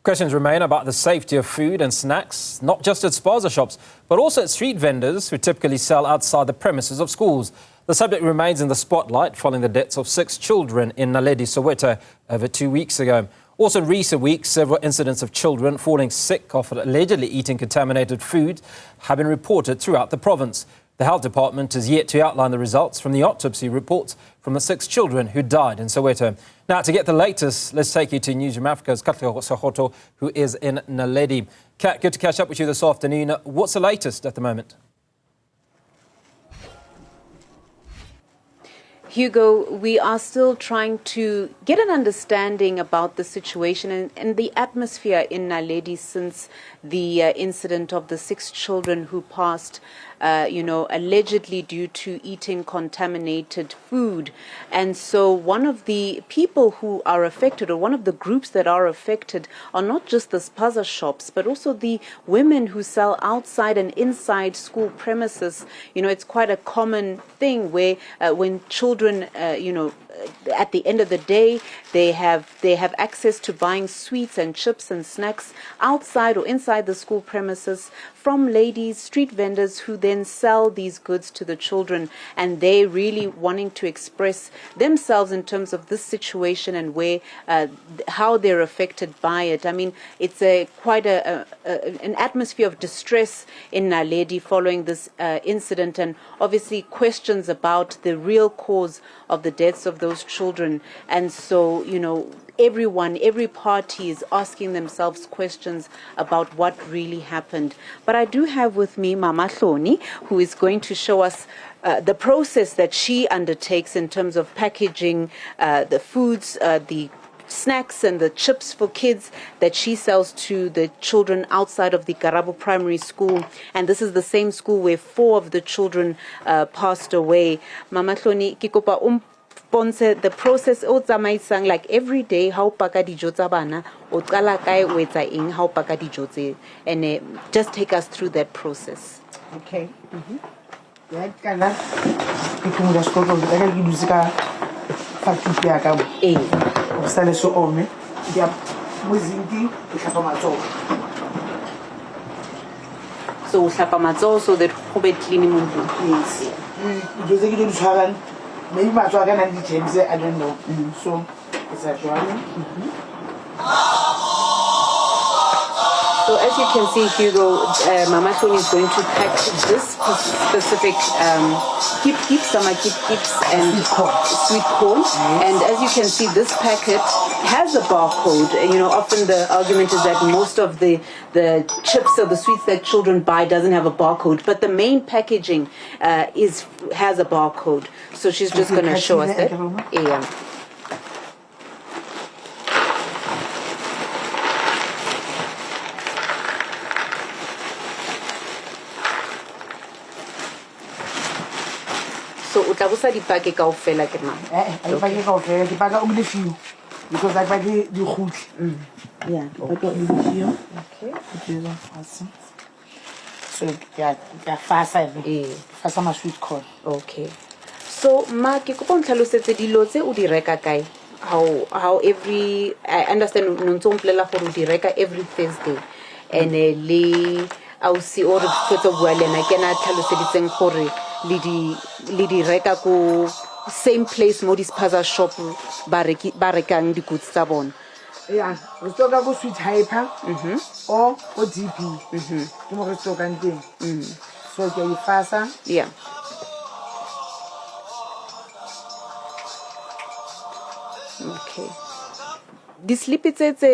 Questions remain about the safety of food and snacks, not just at spaza shops, but also at street vendors who typically sell outside the premises of schools. The subject remains in the spotlight following the deaths of 6 children in Naledi, Soweto, over 2 weeks ago. Also in recent weeks, several incidents of children falling sick after allegedly eating contaminated food have been reported throughout the province. The Health Department is yet to outline the results from the autopsy reports from the 6 children who died in Soweto. Now, to get the latest, let's take you to Newzroom Afrika's Katleho, Sekhotho, who is in Naledi. Kat, good to catch up with you this afternoon. What's the latest at the moment? Hugo, we are still trying to get an understanding about the situation and the atmosphere in Naledi since the incident of the 6 children who passed, allegedly due to eating contaminated food. And so one of the people who are affected, or one of the groups that are affected, are not just the spaza shops, but also the women who sell outside and inside school premises. It's quite a common thing where when children, at the end of the day, they have access to buying sweets and chips and snacks outside or inside the school premises from ladies, street vendors who then sell these goods to the children, and they really wanting to express themselves in terms of this situation and where how they're affected by it. I mean, it's quite an atmosphere of distress in Naledi following this incident, and obviously questions about the real cause of the deaths of those children. And so, every party is asking themselves questions about what really happened. But I do have with me Mama Hloni, who is going to show us the process that she undertakes in terms of packaging the foods, the snacks and the chips for kids that she sells to the children outside of the Karabo Primary School. And this is the same school where 4 of the children passed away. Mama Hloni, ke kopa sponsor the process o tsamaisang, like every day how paka dijo tsa bana o qala kae o etsa eng how paka dijo tse, and just take us through that process. Okay. Ya kana ke tloga sekolo ke ka dutse ka factory ya ka o sale so ome ya mozingi ke tlhapa matsogo, so o hlapa matsogo so that go be clean mo ntlong. Yes. Dijo tse ke di tshwarang maybe matsogo a ka nang di-germs, I don't know. So it's a journey. So as you can see, Hugo, Mama Hloni is going to pack this specific keeps and sweet corn. And as you can see, this packet has a barcode. Often the argument is that most of the chips or the sweets that children buy doesn't have a barcode, but the main packaging has a barcode. So she's just going to show us that. Yeah. So utabusa dipake kaofela ke mang? Dipake kaofela, dipaka o le few because like di khutli. Yeah, dipake o le few. Okay. It's awesome. So yeah, fasa fasa ma sweet corn. Okay. So ma ke kopa ntlhalosetse dilo tse o di reka kae? How every, I understand no ntsomplela gore o di reka every Thursday, and le ausi o re fetsa bua le na ke na tlhaloseditseng gore le di reka ko same place mo di spaza shop ba rekang di goods tsa bona. Yeah, we talk about sweet hyper or DP. Ke mo re tsokang teng. So ke e fasa. Yeah. Okay. Di sleepy tse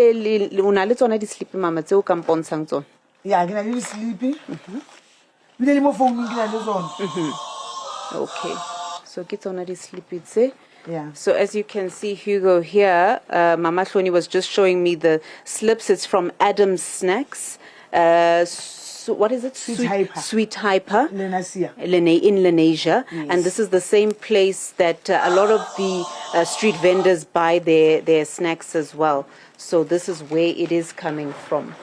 una le tsona di sleepy mama tse o ka mpontshang tsona? Yeah, ke na le sleepy. Bile mo phone ke na le tsona. Okay. So ke tsona di sleepy tse. Yeah. So as you can see, Hugo, here, Mama Hloni was just showing me the slips. It's from Adam's Snacks. So what is it? Sweet Hyper. In Lenasia. Yes. And this is the same place that a lot of the street vendors buy their snacks as well. So this is where it is coming from.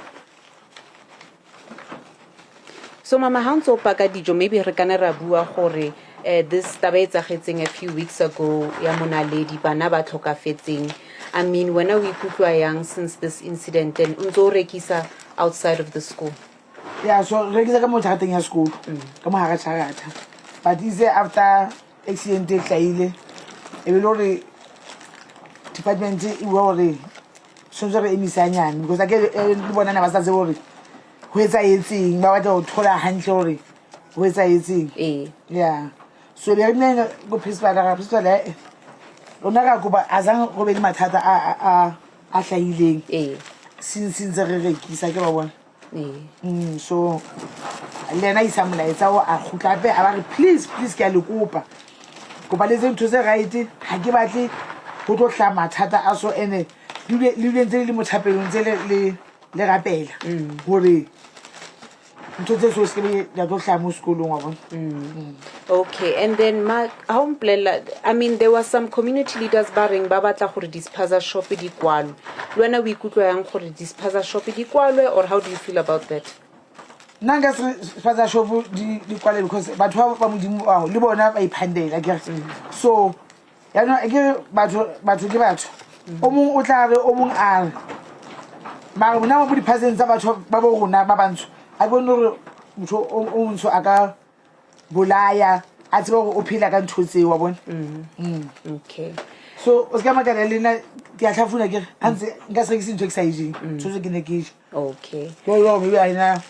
So Mama, how so paka dijo maybe re kana ra bua gore this taba e tsagetseng a few weeks ago ya mo Naledi bana ba tlhokafetseng I mean, when are we young since this incident and unzo rekisa outside of the school? Yeah, so rekisa ka mo thagateng ya school. Ka mo ha ka tshagata. But is after accident e tlaile. E be lore department e wore so re emisanyana because ake le bona na ba sa tsebo re ho etsa etseng ba batla ho thola hantle hore ho etsa etseng. Yeah, so le nne go principal ona ka go ba azang go be le mathata a hlaileng since re rekisa ke ba bona. So lena isa molaetsa o a khutla pe a ba re please ke a le kopa go ba le ntse tse right ha ke batle go tlo hla mathata a so ene le ntse le mothapelong ntse le rapela gore ntse so se ke ya tlo hla mo sekolong wa bona. Okay, and then I mean, there were some community leaders barring ba batla gore dispaza shop di kwalwe. Lwana we ikutlwa yang gore dispaza shop di kwalwe, or how do you feel about that? Nanga spaza shop di kwalwe because batho ba modimo wa le bona ba iphandela ke so ya no ke batho ke batho o mong o tla re o mong a mara bona mo di presence tsa batho ba bo rona ba bantsho a bone re motho o ntso aka bolaya a tsebe go o phela ka nthotse wa bona. Okay, so o ska magana lena ke a tlhafuna ke antse nka se ke sentse exciting so ke ne ke okay lo me ba ina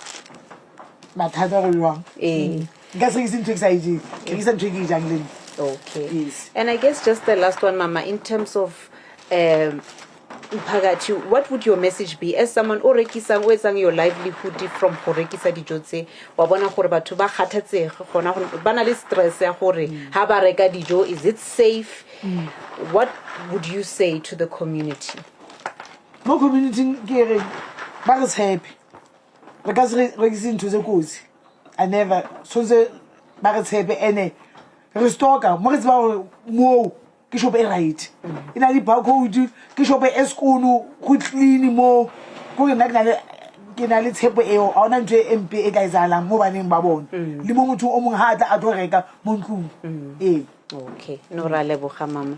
mathata go lwa nka se ke sentse exciting ke se ntwe ke jang le. Okay. Yes. And I guess just the last one, Mama, in terms of what would your message be as someone o rekisang o etsang your livelihood from go rekisa dijo tse wa bona gore batho ba kgathatsega gona go bana le stress ya gore ha ba reka dijo, is it safe? What would you say to the community? Mo community ke re ba re tshepe re ka se rekisa ntho tse kotsi I never so ze ba re tshepe ene restoka mo re tsba mo ke shop e right ina di barcode ke shop e skulu go clean mo go ke na le tshepo eo a ona ntwe MP e ka izala mo baneng ba bona le mo motho o mong ha tla a tlo reka mo ntlung. Okay, Nora leboga mama.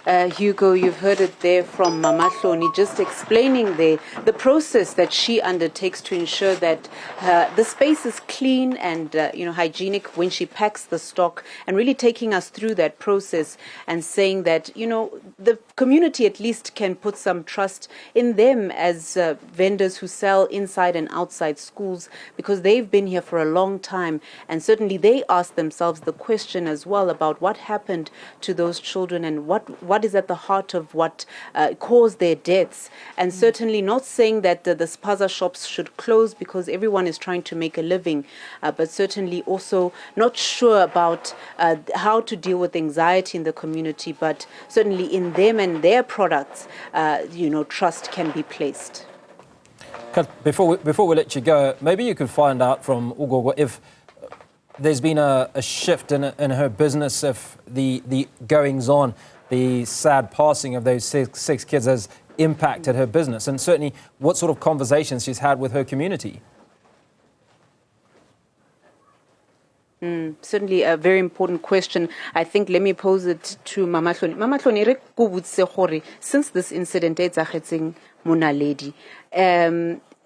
Hugo, you've heard it there from Mama Hloni, just explaining the process that she undertakes to ensure that the space is clean and hygienic when she packs the stock, and really taking us through that process and saying that the community at least can put some trust in them as vendors who sell inside and outside schools, because they've been here for a long time, and certainly they ask themselves the question as well about what happened to those children and what is at the heart of what caused their deaths. And certainly not saying that the spaza shops should close because everyone is trying to make a living, but certainly also not sure about how to deal with anxiety in the community, but certainly in them and their products, trust can be placed. Before we let you go, maybe you could find out from Ugogo if there's been a shift in her business, if the goings-on, the sad passing of those six kids has impacted her business, and certainly what sort of conversations she's had with her community. Certainly a very important question. I think let me pose it to Mama Hloni. Mama Hloni, re go botse gore since this incident e tsagetseng mo Naledi,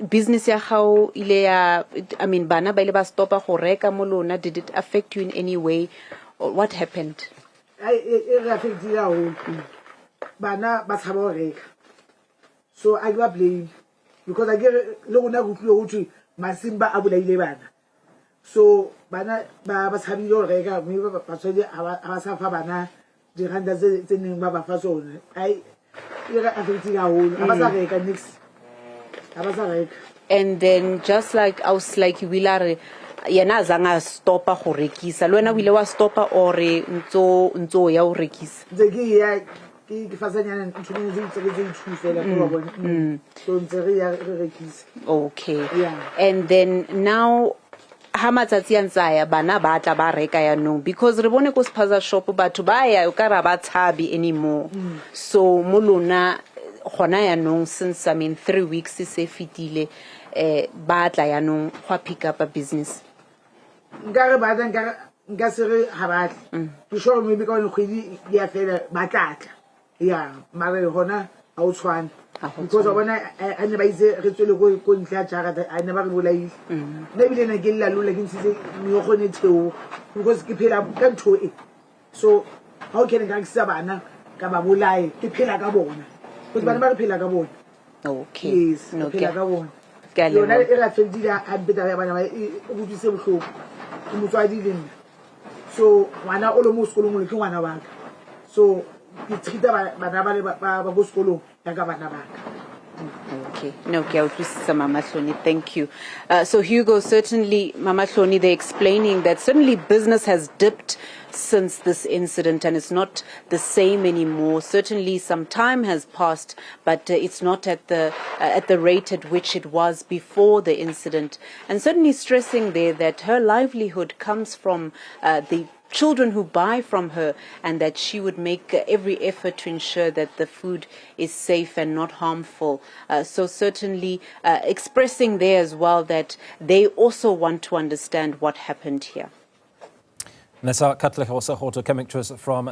business ya gao ile ya, I mean, bana ba ile ba stopa go reka mo lona, did it affect you in any way, or what happened? It affected you. Bana ba tshaba go reka, so I go blame because I get lo gona go tlo go masimba a bolaile bana, so bana ba tshabile go reka me ba tswedi a sa fa bana di randa tse neng ba ba fa tsone. Ai e re affected you a ba sa reka next. And then just like I was like Wilare yena zanga stopa go rekisa le wena o ile wa stopa or ntso ya o rekisa zeki ya ke fasanyana ntshwane tse thusela go bona so ntse ya rekisa. Okay, yeah. And then now ha matsatsi a ntsaya bana ba tla ba reka ya no, because re bone go spaza shop batho ba ya o ka ra ba tshabi anymore. So mo lona gona ya no, since I mean 3 weeks se fitile ba tla ya no go pick up a business. Ngare ba nka se re ha batla to show me because khwedi ya fela ba tlatla ya mare hona I'll try. Because when I never say I never realize. Maybe then again, I look like in because Kipela can't do it. So, how can I Savannah? Kababulai, Kipela Gabon. But Banaba Pila Gabon. Okay. Yes, No, Pila Gabon. Katleho. So, one almost school, so, it's school, Okay. No, Mama Hloni, thank you. So Hugo, certainly, Mama Hloni, they're explaining that certainly business has dipped since this incident and it's not the same anymore. Certainly some time has passed, but it's not at the rate at which it was before the incident. And certainly stressing there that her livelihood comes from the children who buy from her, and that she would make every effort to ensure that the food is safe and not harmful. So certainly expressing there as well that they also want to understand what happened here. Nessa Katleho Sekhotho coming to us from